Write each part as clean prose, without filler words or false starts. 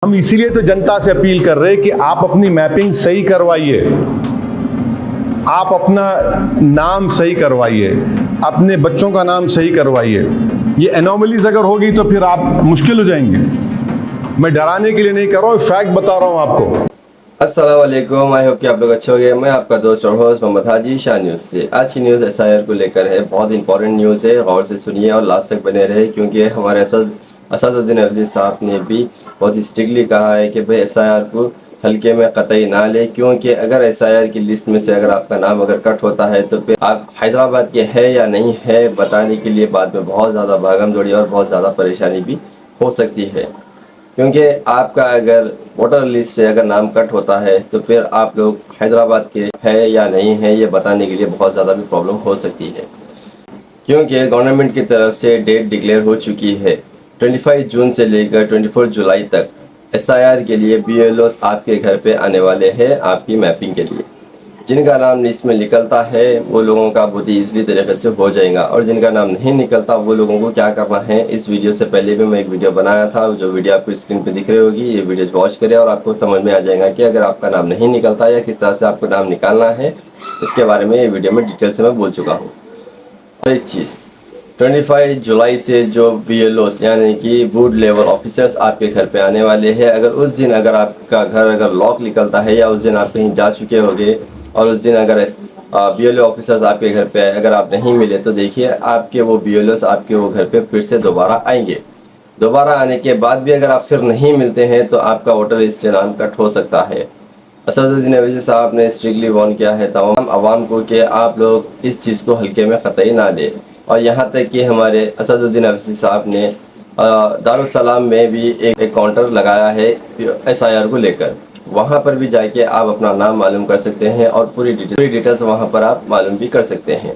हम इसीलिए तो जनता से अपील कर रहे हैं कि आप अपनी मैपिंग सही करवाइए, आप अपना नाम सही करवाइए, अपने बच्चों का नाम सही करवाइए। ये एनोमलीज अगर होगी तो फिर आप मुश्किल हो जाएंगे। मैं डराने के लिए नहीं कर रहा हूँ, फैक्ट बता रहा हूँ आपको। अस्सलाम वालेकुम, आई होप कि आप लोग अच्छे हो गए। मैं आपका दोस्त और होस्ट मोहम्मद हाजी शाह न्यूज़ से। आज की न्यूज़ एसआईआर को लेकर है। बहुत इंपॉर्टेंट न्यूज़ है, गौर से सुनिए और लास्ट तक बने रहे, क्योंकि हमारे असदुद्दीन अवधी साहब ने भी बहुत स्ट्रिक्टली कहा है कि भाई एसआईआर को हल्के में कतई ना ले, क्योंकि अगर एसआईआर की लिस्ट में से अगर आपका नाम अगर कट होता है तो फिर आप हैदराबाद के है या नहीं है बताने के लिए बाद में बहुत ज़्यादा भागम दौड़ी और बहुत ज़्यादा परेशानी भी हो सकती है। क्योंकि आपका अगर वोटर लिस्ट से अगर नाम कट होता है तो फिर आप लोग हैदराबाद के है या नहीं है ये बताने के लिए बहुत ज़्यादा भी प्रॉब्लम हो सकती है, क्योंकि गवर्नमेंट की तरफ से डेट डिक्लेयर हो चुकी है। 25 जून से लेकर 24 जुलाई तक एसआईआर के लिए बीएलओस आपके घर पे आने वाले हैं आपकी मैपिंग के लिए। जिनका नाम लिस्ट में निकलता है वो लोगों का बहुत ही ईजिली तरीके से हो जाएगा, और जिनका नाम नहीं निकलता वो लोगों को क्या करना है। इस वीडियो से पहले भी मैं एक वीडियो बनाया था, जो वीडियो आपको स्क्रीन पे दिख रही होगी। ये वीडियो वॉच करें और आपको समझ में आ जाएगा कि अगर आपका नाम नहीं निकलता या किस तरह से आपको नाम निकालना है, इसके बारे में ये वीडियो में डिटेल से मैं बोल चुका हूँ। एक चीज़, 25 जुलाई से जो बीएलओस यानी कि बूथ लेवल ऑफिसर्स आपके घर पे आने वाले हैं। अगर उस दिन अगर आपका घर अगर लॉक निकलता है या उस दिन आप कहीं जा चुके होंगे और उस दिन अगर बीएलओ ऑफिसर्स आपके घर पे आए, अगर आप नहीं मिले तो देखिए आपके वो बीएलओस आपके वो घर पे फिर से दोबारा आएंगे। दोबारा आने के बाद भी अगर आप फिर नहीं मिलते हैं तो आपका वोटर लिस्ट से नाम कट हो सकता है। असदुद्दीन अवैसी साहब ने स्ट्रिक्टली वार्न किया है तमाम आवाम को कि आप लोग इस चीज़ को हल्के में ख़तई ना लें। और यहाँ तक कि हमारे असदुद्दीन अवैसी साहब ने दारुस्सलाम में भी एक काउंटर लगाया है एसआईआर को लेकर। वहाँ पर भी जाके आप अपना नाम मालूम कर सकते हैं और पूरी डिटेल्स वहाँ पर आप मालूम भी कर सकते हैं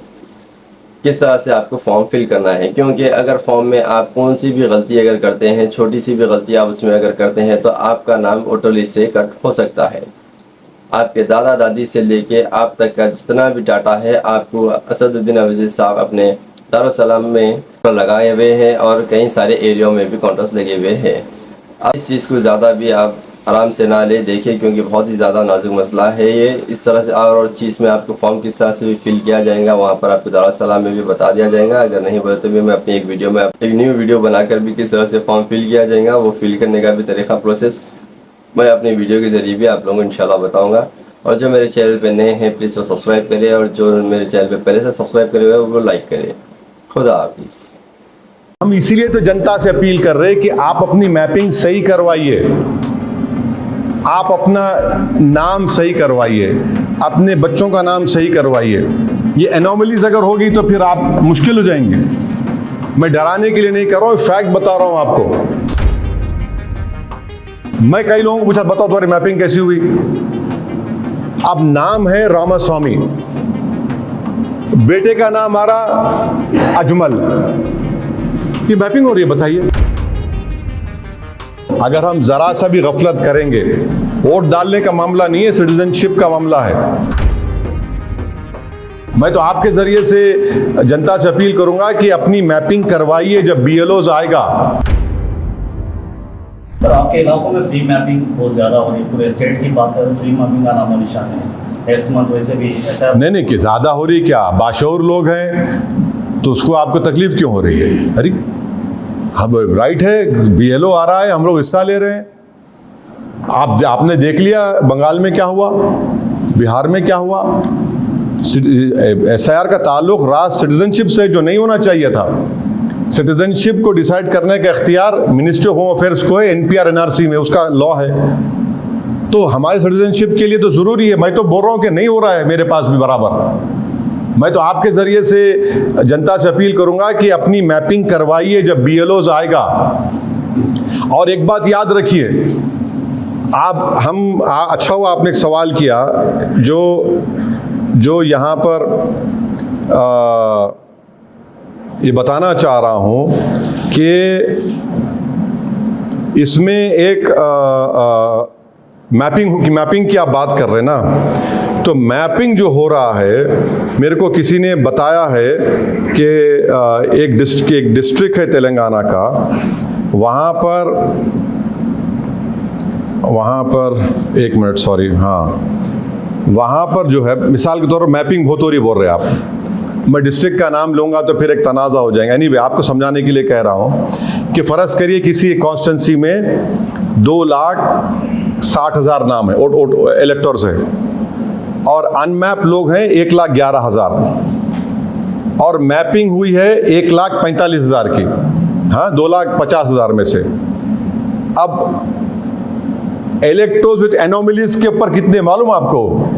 किस तरह से आपको फॉर्म फिल करना है। क्योंकि अगर फॉर्म में आप कौन सी भी गलती अगर करते हैं, छोटी सी भी गलती आप उसमें अगर करते हैं तो आपका नाम वोटर लिस्ट से कट हो सकता है। आपके दादा दादी से लेके आप तक का जितना भी डाटा है आपको असदुद्दीन अवैसी साहब अपने दारुस्सलाम में लगाए हुए हैं और कई सारे एरिया में भी काउंटर्स लगे हुए हैं। आप इस चीज़ को ज़्यादा भी आप आराम से ना ले देखिए, क्योंकि बहुत ही ज़्यादा नाजुक मसला है ये। इस तरह से और चीज़ में आपको फॉर्म किस तरह से भी फिल किया जाएगा वहाँ पर आपको दारुस्सलाम में भी बता दिया जाएगा। अगर नहीं बोले तो भी मैं अपनी एक वीडियो में एक न्यू वीडियो बनाकर भी किस तरह से फॉर्म फिल किया जाएगा, वो फिल करने का भी तरीका प्रोसेस मैं अपनी वीडियो के ज़रिए भी आप लोगों को इंशाल्लाह बताऊँगा। और जो मेरे चैनल पे नए हैं प्लीज़ वो सब्सक्राइब करें, और जो मेरे चैनल पे पहले से सब्सक्राइब करे हुए वो लाइक करें। खुदा हाफिज़। हम इसीलिए तो जनता से अपील कर रहे हैं कि आप अपनी मैपिंग सही करवाइए, आप अपना नाम सही करवाइए, अपने बच्चों का नाम सही करवाइए। ये एनोमलीज अगर होगी तो फिर आप मुश्किल हो जाएंगे। मैं डराने के लिए नहीं कर रहा हूँ, फैक्ट बता रहा हूँ आपको। मैं कई लोगों को पूछा बताओ तुम्हारी मैपिंग कैसी हुई। अब नाम है रामास्वामी, बेटे का नाम आ रहा अजमल, ये मैपिंग हो रही है, बताइए। अगर हम जरा सा भी गफलत करेंगे, वोट डालने का मामला नहीं है, सिटीजनशिप का मामला है। मैं तो आपके जरिए से जनता से अपील करूंगा कि अपनी मैपिंग करवाइए जब बीएलओज आएगा। सर, आपके इलाकों में फ्री मैपिंग बहुत ज़्यादा हो रही है, पूरे स्टेट की बात करें फ्री मैपिंग का नामो निशान है। नेक्स्ट मंथ वैसे भी ऐसा नहीं कि ज़्यादा हो रही, क्या बाशऊर लोग हैं तो उसको आपको तकलीफ क्यों हो रही है? अरे हम राइट है, बीएलओ आ रहा है, हम लोग हिस्सा ले रहे हैं। आपने देख लिया बंगाल में क्या हुआ, बिहार में क्या हुआ। एसआईआर का ताल्लुक राज सिटीजनशिप से जो नहीं होना चाहिए था। सिटीजनशिप को डिसाइड करने का इख्तियार मिनिस्ट्री ऑफ होम अफेयर्स को है, एनपीआर एनआरसी में उसका लॉ है। तो हमारे सिटीजनशिप के लिए तो ज़रूरी है। मैं तो बोल रहा हूँ कि नहीं हो रहा है मेरे पास भी बराबर। मैं तो आपके ज़रिए से जनता से अपील करूँगा कि अपनी मैपिंग करवाइए जब बीएलओज आएगा। और एक बात याद रखिए, अच्छा हुआ आपने एक सवाल किया, जो यहाँ पर ये बताना चाह रहा हूँ कि इसमें एक मैपिंग की आप बात कर रहे हैं ना, तो मैपिंग जो हो रहा है, मेरे को किसी ने बताया है कि एक डिस्ट्रिक्ट है तेलंगाना का, वहाँ पर वहाँ पर एक मिनट, सॉरी, हाँ, वहाँ पर जो है मिसाल के तौर पर मैपिंग भोतोरी बोल रहे हैं आप, मैं डिस्ट्रिक्ट का नाम लूँगा तो फिर एक तनाज़ा हो जाएगा। एनीवे, आपको समझाने के लिए कह रहा हूँ कि फ़र्ज़ करिए किसी कॉन्स्टिट्यूंसी में 2,60,000 नाम है इलेक्टर्स है और अनमैप लोग हैं 1,11,000 और मैपिंग हुई है 1,45,000 की, हाँ, 2,50,000 में से। अब इलेक्टोर्स विद एनोमलीज के ऊपर कितने मालूम आपको?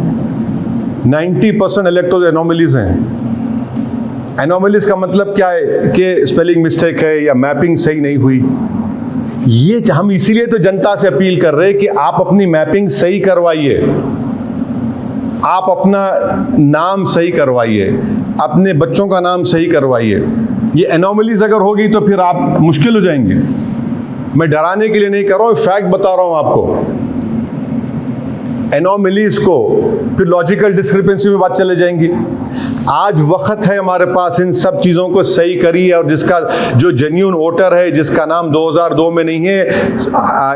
90% इलेक्टोर्स एनोमलीज हैं। एनोमलीज का मतलब क्या है कि स्पेलिंग मिस्टेक है या मैपिंग सही नहीं हुई। ये हम इसीलिए तो जनता से अपील कर रहे हैं कि आप अपनी मैपिंग सही करवाइए, आप अपना नाम सही करवाइए, अपने बच्चों का नाम सही करवाइए। ये एनोमलीज अगर होगी तो फिर आप मुश्किल हो जाएंगे। मैं डराने के लिए नहीं कर रहा हूँ, फैक्ट बता रहा हूँ आपको। एनोमलीज को फिर लॉजिकल डिस्क्रिपेंसी में बात चले जाएंगी। आज वक्त है हमारे पास इन सब चीज़ों को सही करिए और जिसका जो जेन्युइन वोटर है, जिसका नाम 2002 में नहीं है,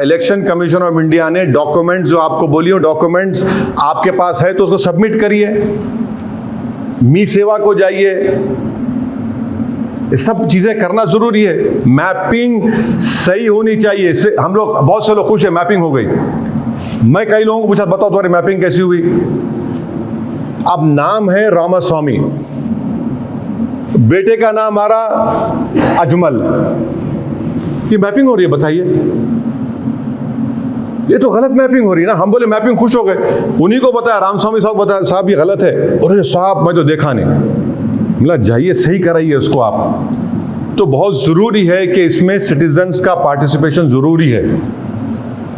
इलेक्शन कमीशन ऑफ इंडिया ने डॉक्यूमेंट्स जो आपको बोली हो, डॉक्यूमेंट्स आपके पास है तो उसको सबमिट करिए, मी सेवा को जाइए, ये सब चीज़ें करना ज़रूरी है। मैपिंग सही होनी चाहिए। हम लोग, बहुत से लोग खुश है मैपिंग हो गई। मैं कई लोगों को पूछा, बताओ तुम्हारी मैपिंग कैसी हुई? अब नाम है रामास्वामी, बेटे का नाम आ रहा अजमल, ये मैपिंग हो रही है? बताइए, ये तो गलत मैपिंग हो रही है ना। हम बोले मैपिंग, खुश हो गए, उन्हीं को बताया, रामस्वामी साहब बताया, साहब ये गलत है। अरे साहब मैं तो देखा नहीं। मतलब जाइए सही कराइए उसको आप। तो बहुत ज़रूरी है कि इसमें सिटीजन्स का पार्टिसिपेशन ज़रूरी है।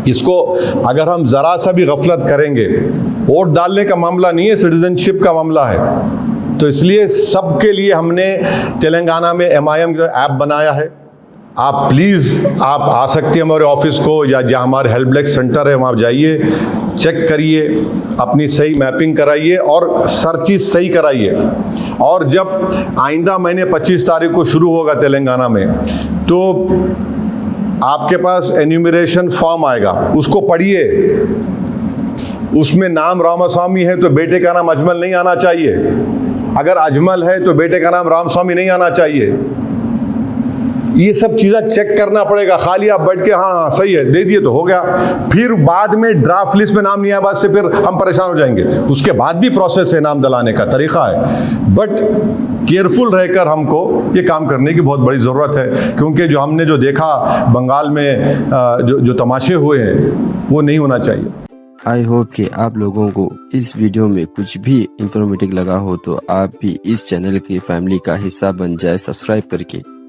इसको अगर हम ज़रा सा भी गफलत करेंगे, वोट डालने का मामला नहीं है, सिटीजनशिप का मामला है। तो इसलिए सबके लिए हमने तेलंगाना में MIM का ऐप बनाया है। आप प्लीज़ आप आ सकते हैं हमारे ऑफिस को, या जहाँ हमारे हेल्प डेस्क सेंटर है वहाँ जाइए, चेक करिए, अपनी सही मैपिंग कराइए और हर चीज़ सही कराइए। और जब आइंदा महीने 25 तारीख को शुरू होगा तेलंगाना में, तो आपके पास एन्यूमरेशन फॉर्म आएगा, उसको पढ़िए। उसमें नाम रामास्वामी है तो बेटे का नाम अजमल नहीं आना चाहिए। अगर अजमल है तो बेटे का नाम रामस्वामी नहीं आना चाहिए। ये सब चीज़ें चेक करना पड़ेगा। खाली आप बैठ के हाँ सही है दे दिए तो हो गया, फिर बाद में ड्राफ्ट लिस्ट में नाम नहीं आया, बाद से फिर हम परेशान हो जाएंगे। उसके बाद भी प्रोसेस है, नाम दिलाने का तरीका है, बट केयरफुल रहकर हमको ये काम करने की बहुत बड़ी ज़रूरत है। क्योंकि जो हमने जो देखा बंगाल में जो तमाशे हुए हैं वो नहीं होना चाहिए। आई होप कि आप लोगों को इस वीडियो में कुछ भी इंफॉर्मेटिव लगा हो तो आप भी इस चैनल की फैमिली का हिस्सा बन जाए सब्सक्राइब करके।